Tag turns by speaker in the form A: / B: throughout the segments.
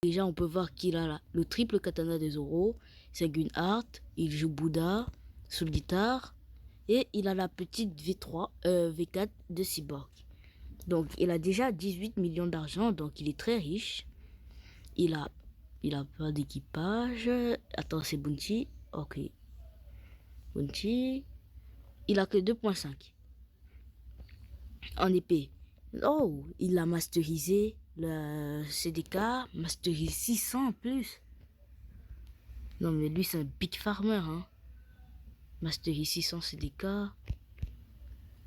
A: Déjà, on peut voir qu'il a le triple katana de Zoro, c'est Gunheart, il joue Bouddha, Soul Guitar, et il a la petite V3, V4 de Cyborg. Donc, il a déjà 18 millions d'argent, donc il est très riche. Il a, il a pas d'équipage. Attends, c'est Bounty. Ok. Bounty. Il a que 2.5 en épée. Oh, il a masterisé le CDK, masterisé 600 en plus. Non, mais lui, c'est un big farmer, hein. Masterisé 600 CDK.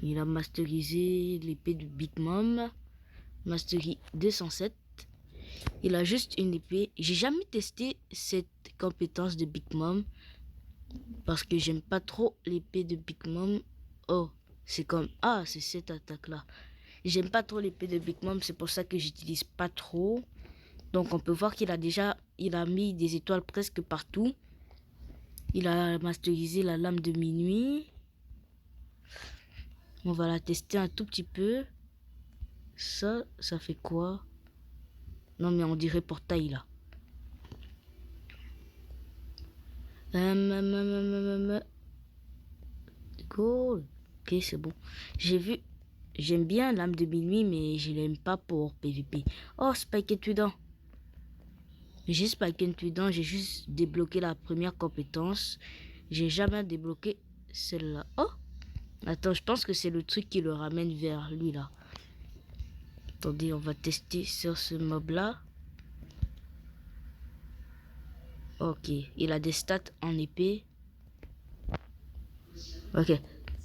A: Il a masterisé l'épée de Big Mom. Mastery 207. Il a juste une épée. J'ai jamais testé cette compétence de Big Mom parce que j'aime pas trop l'épée de Big Mom. Oh, c'est comme... Ah, c'est cette attaque-là. J'aime pas trop l'épée de Big Mom, c'est pour ça que j'utilise pas trop. Donc on peut voir qu'il a déjà... Il a mis des étoiles presque partout. Il a masterisé la lame de minuit. On va la tester un tout petit peu. Ça fait quoi? Non mais on dirait portail là. Cool. Ok, c'est bon. J'aime bien l'âme de minuit, mais je l'aime pas pour PVP. Oh, Spike Tudor. J'ai Spike Tudor, j'ai juste débloqué la première compétence. J'ai jamais débloqué celle-là. Oh, attends, je pense que c'est le truc qui le ramène vers lui là. Attendez, on va tester sur ce mob-là. Ok, il a des stats en épée. Ok,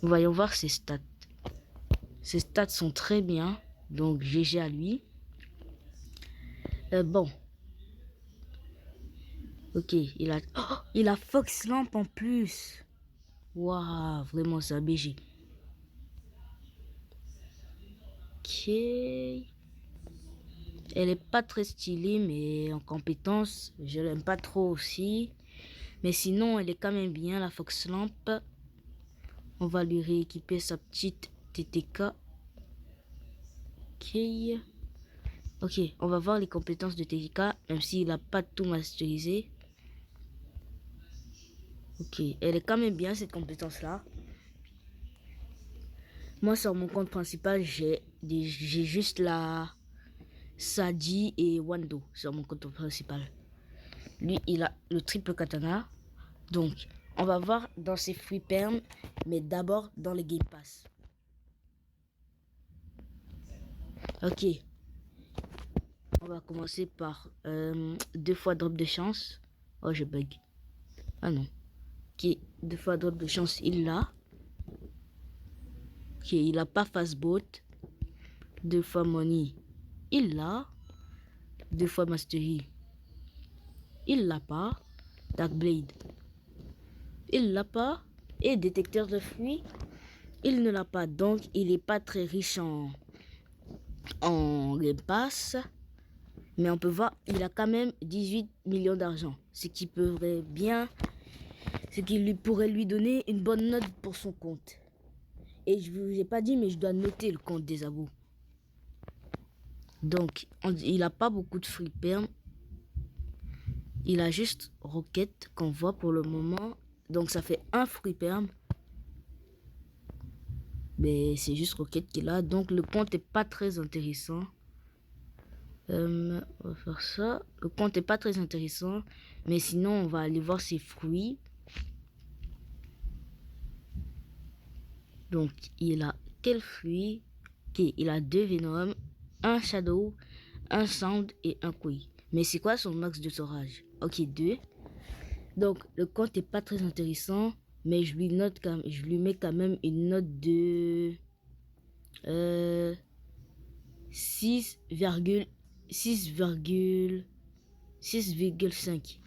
A: voyons voir ses stats. Ses stats sont très bien, donc GG à lui. Bon. Ok, il a Fox Lamp en plus. Waouh, vraiment c'est un BG. Ok. Elle est pas très stylée, mais en compétence, je l'aime pas trop aussi. Mais sinon, elle est quand même bien, la Fox Lamp. On va lui rééquiper sa petite TTK. Ok. Ok, on va voir les compétences de TTK, même s'il n'a pas tout masterisé. Ok, elle est quand même bien cette compétence-là. Moi, sur mon compte principal, j'ai juste la Sadi et Wando sur mon compte principal. Lui, il a le triple katana. Donc, on va voir dans ses free perms, mais d'abord dans les Game Pass. Ok, on va commencer par 2 fois drop de chance. Oh, je bug. Ah non. Ok, 2 fois drop de chance, il l'a. Ok, il a pas fastboat. 2 fois money, il l'a. 2 fois mastery, il l'a pas. Dark Blade, il l'a pas. Et détecteur de fruits, il ne l'a pas. Donc, il est pas très riche en Game Pass. Mais on peut voir, il a quand même 18 millions d'argent. Ce qui pourrait bien, ce qui lui pourrait lui donner une bonne note pour son compte. Et je vous ai pas dit, mais je dois noter le compte des abos. Donc, il a pas beaucoup de free perm. Il a juste Rocket qu'on voit pour le moment. Donc, ça fait un free perm. Mais c'est juste Rocket qu'il a. Donc, le compte est pas très intéressant. On va faire ça. Le compte est pas très intéressant. Mais sinon, on va aller voir ses fruits. Donc, il a quel fruit? Ok, il a 2 Venom, un Shadow, un Sound et un Koi. Mais c'est quoi son max de storage? Ok, 2. Donc, le compte est pas très intéressant. Mais je lui mets quand même une note de 6,5.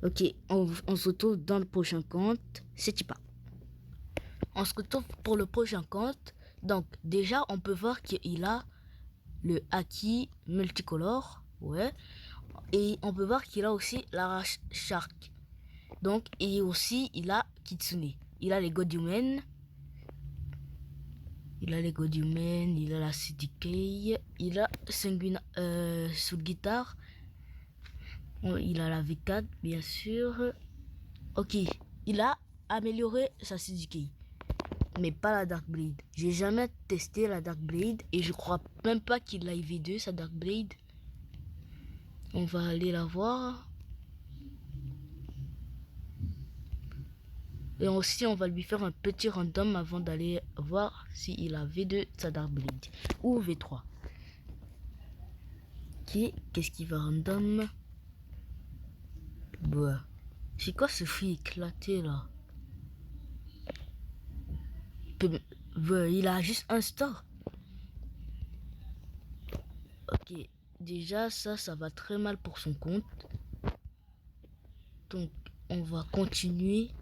A: Ok, on se retrouve dans le prochain compte. C'est pas. On se retrouve pour le prochain compte. Donc, déjà, on peut voir qu'il a le Haki multicolore. Ouais. Et on peut voir qu'il a aussi la Shark. Donc, et aussi, il a Kitsune. Il a les God Human. Il a les Godhuman, il a la CDK, il a Sanguine sous guitare. Il a la V4, bien sûr. Ok, il a amélioré sa CDK, mais pas la Dark Blade. J'ai jamais testé la Dark Blade et je crois même pas qu'il a IV2 sa Dark Blade. On va aller la voir. Et aussi, on va lui faire un petit random avant d'aller voir s'il a V2 sa Dark Blade ou V3. Ok, qu'est-ce qu'il va random? Bah, c'est quoi ce fruit éclaté là? Bah, il a juste un star. Ok, déjà ça va très mal pour son compte. Donc, on va continuer.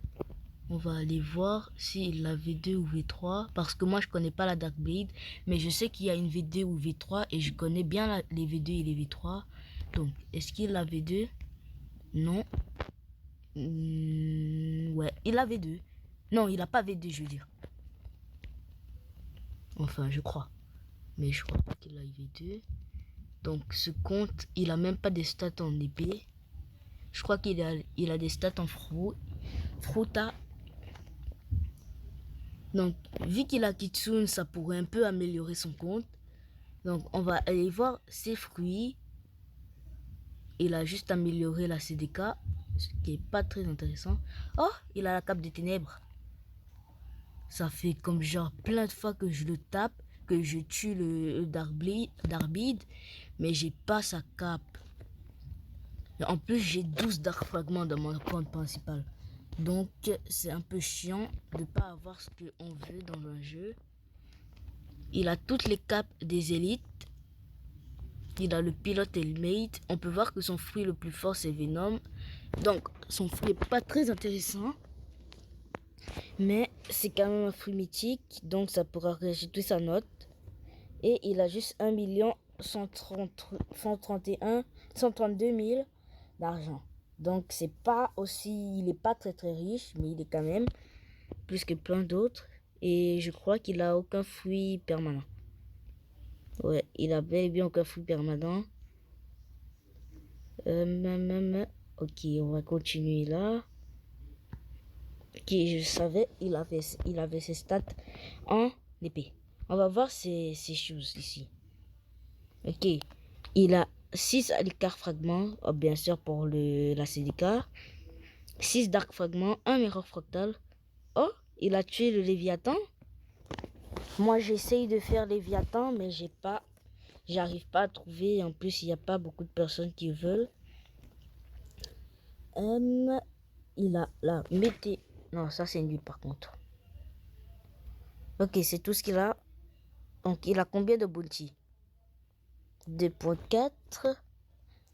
A: On va aller voir s'il a V2 ou V3. Parce que moi, je connais pas la Dark Blade. Mais je sais qu'il y a une V2 ou V3. Et je connais bien les V2 et les V3. Donc, est-ce qu'il a V2? Non. Ouais, il a V2. Non, il a pas V2, je veux dire. Enfin, je crois. Mais je crois pas qu'il a V2. Donc, ce compte, il a même pas des stats en épée. Je crois qu'il a des stats en Fruta. Donc, vu qu'il a Kitsune, ça pourrait un peu améliorer son compte. Donc, on va aller voir ses fruits. Il a juste amélioré la CDK, ce qui est pas très intéressant. Oh, il a la cape des ténèbres. Ça fait comme genre plein de fois que je le tape, que je tue le Darbide, mais j'ai pas sa cape. Et en plus, j'ai 12 Dark Fragments dans mon compte principal. Donc, c'est un peu chiant de pas avoir ce qu'on veut dans un jeu. Il a toutes les capes des élites. Il a le pilote et le mate. On peut voir que son fruit le plus fort, c'est Venom. Donc, son fruit est pas très intéressant. Mais c'est quand même un fruit mythique. Donc, ça pourra rajouter sa note. Et il a juste 1 132 000 d'argent. Donc, c'est pas aussi... Il est pas très très riche, mais il est quand même plus que plein d'autres. Et je crois qu'il a aucun fruit permanent. Ouais, il a bel et bien aucun fruit permanent. Ok, on va continuer là. Ok, je savais, il avait ses stats en épée. On va voir ses choses ici. Ok, il a 6 Alucard fragments, oh, bien sûr pour la CDK. 6 Dark fragments, 1 Mirror fractal. Oh, il a tué le Léviathan. Moi, j'essaye de faire Léviathan, mais j'arrive pas à trouver. En plus, il n'y a pas beaucoup de personnes qui veulent. Il a la mété. Non, ça c'est nul par contre. Ok, c'est tout ce qu'il a. Donc, il a combien de bounty? 2.4.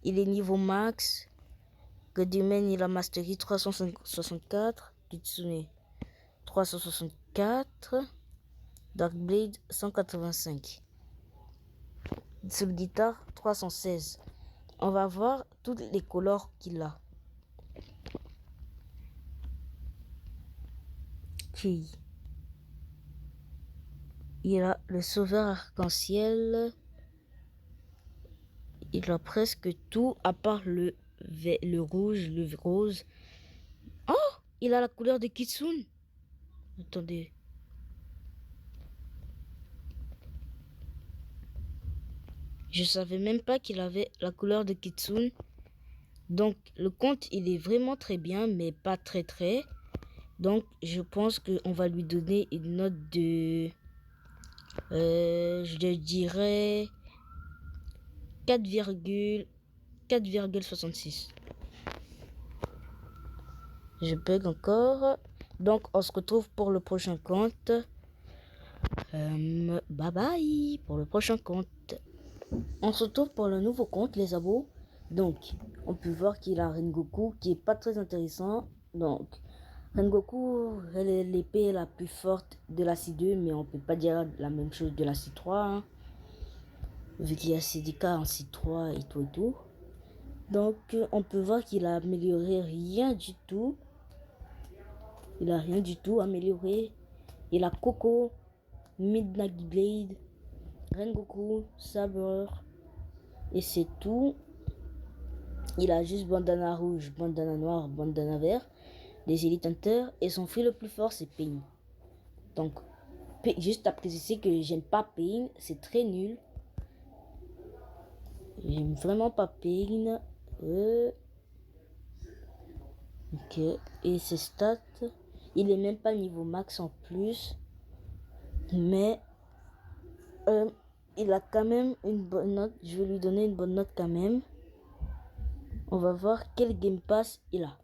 A: Il est niveau max. Godhuman, il a mastery 364. Kitsune, 364. Darkblade, 185. Soul Guitar, 316. On va voir toutes les couleurs qu'il a. Okay. Il a le sauveur arc-en-ciel. Il a presque tout à part le rouge, le rose. Oh, il a la couleur de Kitsune. Attendez. Je savais même pas qu'il avait la couleur de Kitsune. Donc le compte il est vraiment très bien, mais pas très très. Donc je pense qu'on va lui donner une note de... je dirais 4,66. Je bug encore. Donc on se retrouve pour le prochain compte. Bye bye pour le prochain compte. On se retrouve pour le nouveau compte, les abos. Donc, on peut voir qu'il a Rengoku qui est pas très intéressant. Donc, Rengoku, elle est l'épée la plus forte de la C2, mais on peut pas dire la même chose de la C3. Hein, vu qu'il y a CDK en C3 et tout et tout. Donc, on peut voir qu'il a amélioré rien du tout. Il a rien du tout amélioré. Il a Coco. Midnight Blade, Rengoku, Saber, et c'est tout. Il a juste bandana rouge, bandana noir, bandana vert, les Elite Hunter, et son fruit le plus fort c'est Pain. Donc, juste à préciser que j'aime pas Pain, c'est très nul. J'aime vraiment pas Pain. Ok, et ses stats, il est même pas niveau max en plus, mais il a quand même une bonne note. Je vais lui donner une bonne note quand même. On va voir quel Game Pass il a.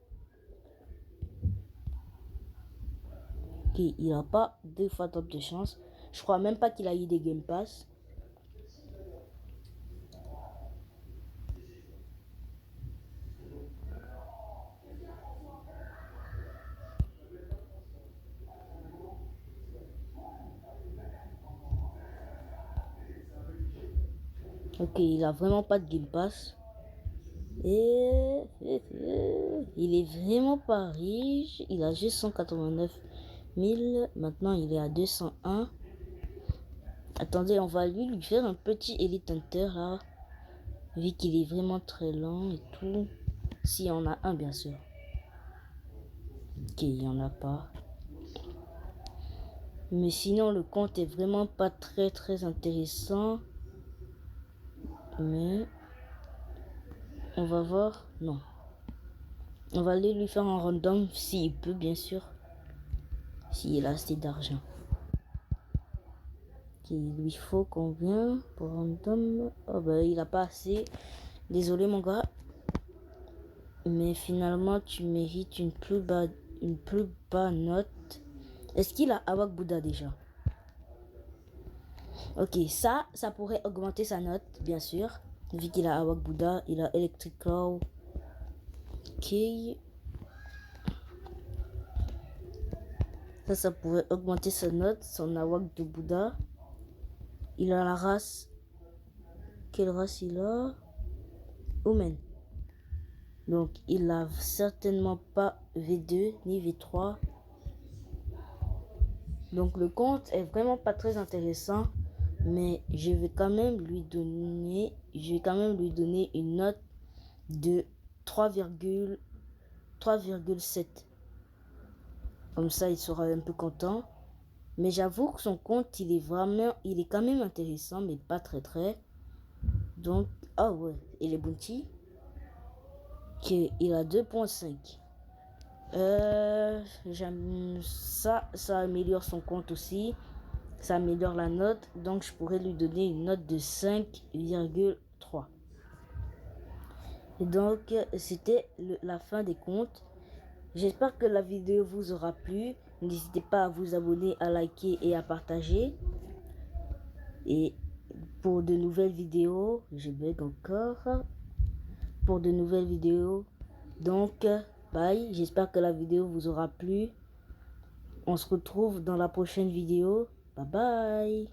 A: Ok, il a pas 2 fois top de chance. Je crois même pas qu'il a eu des Game Pass. Ok, il a vraiment pas de Game Pass. Et il est vraiment pas riche. Il a juste 189 000. Maintenant, il est à 201. Attendez, on va lui faire un petit Elite Hunter là. Vu qu'il est vraiment très lent et tout. S'il y en a un, bien sûr. Ok, il n'y en a pas. Mais sinon, le compte est vraiment pas très intéressant. Mais on va voir. Non. On va aller lui faire un random s'il peut, bien sûr. S'il a assez d'argent. Il lui faut combien pour random? Oh bah il a pas assez. Désolé mon gars. Mais finalement tu mérites une plus bas note. Est-ce qu'il a Awak Buddha déjà? Ok, ça pourrait augmenter sa note, bien sûr. Vu qu'il a Awak Buddha, il a Electric Claw. Ok. Ça pourrait augmenter sa note, son Awak de Buddha. Il a la race. Quelle race il a? Omen. Donc il a certainement pas V2 ni V3. Donc le compte est vraiment pas très intéressant. Mais je vais quand même lui donner une note de 3,7. Comme ça il sera un peu content. Mais j'avoue que son compte il est quand même intéressant, mais pas très. Donc, ah ouais, et les bounty, il a 2,5. J'aime ça, ça améliore son compte aussi. Ça améliore la note, donc je pourrais lui donner une note de 5,3. Et donc, c'était la fin des comptes. J'espère que la vidéo vous aura plu. N'hésitez pas à vous abonner, à liker et à partager. Et pour de nouvelles vidéos, je bug encore. Pour de nouvelles vidéos. Donc, bye. J'espère que la vidéo vous aura plu. On se retrouve dans la prochaine vidéo. Bye bye.